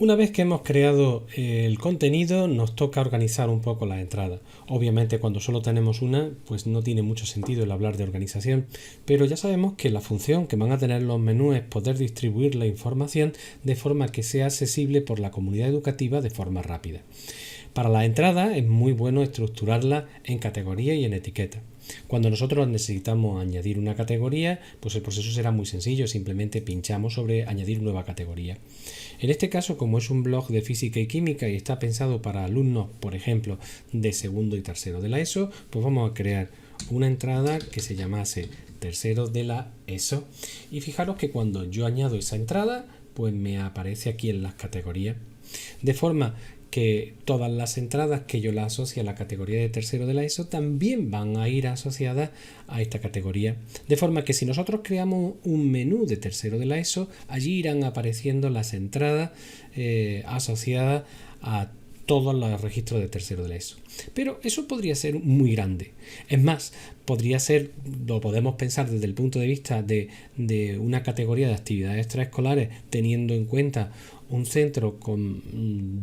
Una vez que hemos creado el contenido, nos toca organizar un poco las entradas. Obviamente, cuando solo tenemos una, pues no tiene mucho sentido el hablar de organización, pero ya sabemos que la función que van a tener los menús es poder distribuir la información de forma que sea accesible por la comunidad educativa de forma rápida. Para las entradas es muy bueno estructurarlas en categorías y en etiquetas. Cuando nosotros necesitamos añadir una categoría, pues el proceso será muy sencillo, simplemente pinchamos sobre añadir nueva categoría. En este caso, como es un blog de física y química y está pensado para alumnos, por ejemplo, de segundo y tercero de la ESO, pues vamos a crear una entrada que se llamase tercero de la ESO. Y fijaros que cuando yo añado esa entrada, pues me aparece aquí en las categorías. De forma que todas las entradas que yo la asocie a la categoría de tercero de la ESO también van a ir asociadas a esta categoría. De forma que si nosotros creamos un menú de tercero de la ESO, allí irán apareciendo las entradas asociadas a todos los registros de tercero de la ESO. Pero eso podría ser muy grande. Es más, podría ser, lo podemos pensar desde el punto de vista de una categoría de actividades extraescolares, teniendo en cuenta un centro con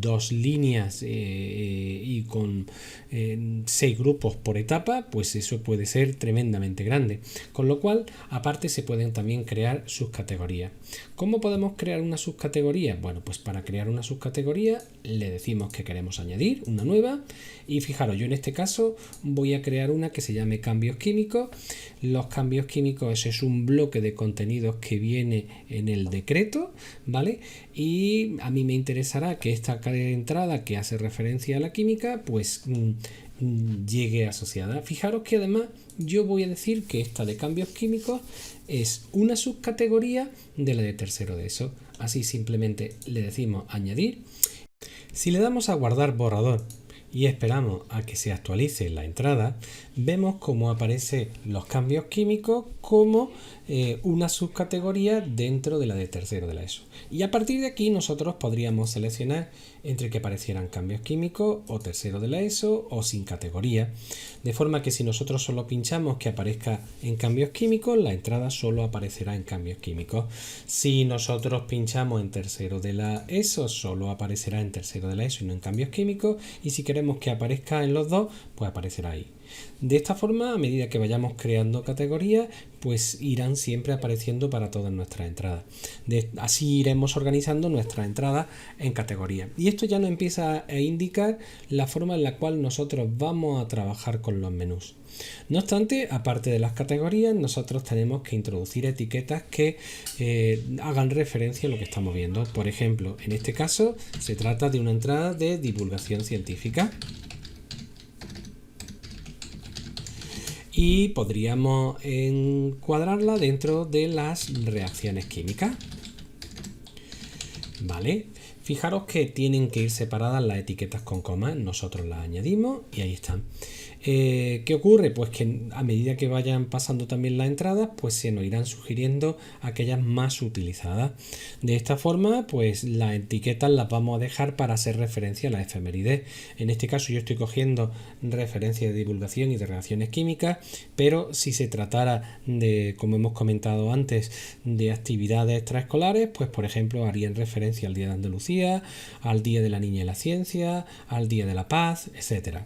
2 líneas y con 6 grupos por etapa, pues eso puede ser tremendamente grande. Con lo cual, aparte se pueden también crear subcategorías. ¿Cómo podemos crear una subcategoría? Bueno, pues para crear una subcategoría le decimos que queremos añadir una nueva y fijaros, yo en este caso voy a crear una que se llame cambios químicos. Los cambios químicos es un bloque de contenidos que viene en el decreto, ¿vale? Y a mí me interesará que esta entrada que hace referencia a la química pues llegue asociada. Fijaros que además yo voy a decir que esta de cambios químicos es una subcategoría de la de tercero de ESO. Así simplemente le decimos añadir. Si le damos a guardar borrador y esperamos a que se actualice la entrada, vemos cómo aparecen los cambios químicos como una subcategoría dentro de la de tercero de la ESO. Y a partir de aquí nosotros podríamos seleccionar entre que aparecieran cambios químicos o tercero de la ESO o sin categoría, de forma que si nosotros solo pinchamos que aparezca en cambios químicos, la entrada solo aparecerá en cambios químicos. Si nosotros pinchamos en tercero de la ESO, solo aparecerá en tercero de la ESO y no en cambios químicos, y si queremos que aparezca en los dos, pues aparecerá ahí. De esta forma, a medida que vayamos creando categorías, pues irán siempre apareciendo para todas nuestras entradas. Así iremos organizando nuestras entradas en categorías. Y esto ya nos empieza a indicar la forma en la cual nosotros vamos a trabajar con los menús. No obstante, aparte de las categorías, nosotros tenemos que introducir etiquetas que hagan referencia a lo que estamos viendo. Por ejemplo, en este caso se trata de una entrada de divulgación científica. Y podríamos encuadrarla dentro de las reacciones químicas. ¿Vale? Fijaros que tienen que ir separadas las etiquetas con coma, nosotros las añadimos y ahí están. ¿Qué ocurre? Pues que a medida que vayan pasando también las entradas, pues se nos irán sugiriendo aquellas más utilizadas. De esta forma, pues las etiquetas las vamos a dejar para hacer referencia a la efemérides. En este caso yo estoy cogiendo referencia de divulgación y de reacciones químicas, pero si se tratara de, como hemos comentado antes, de actividades extraescolares, pues por ejemplo harían referencia al Día de Andalucía, al Día de la Niña y la Ciencia, al Día de la Paz, etcétera.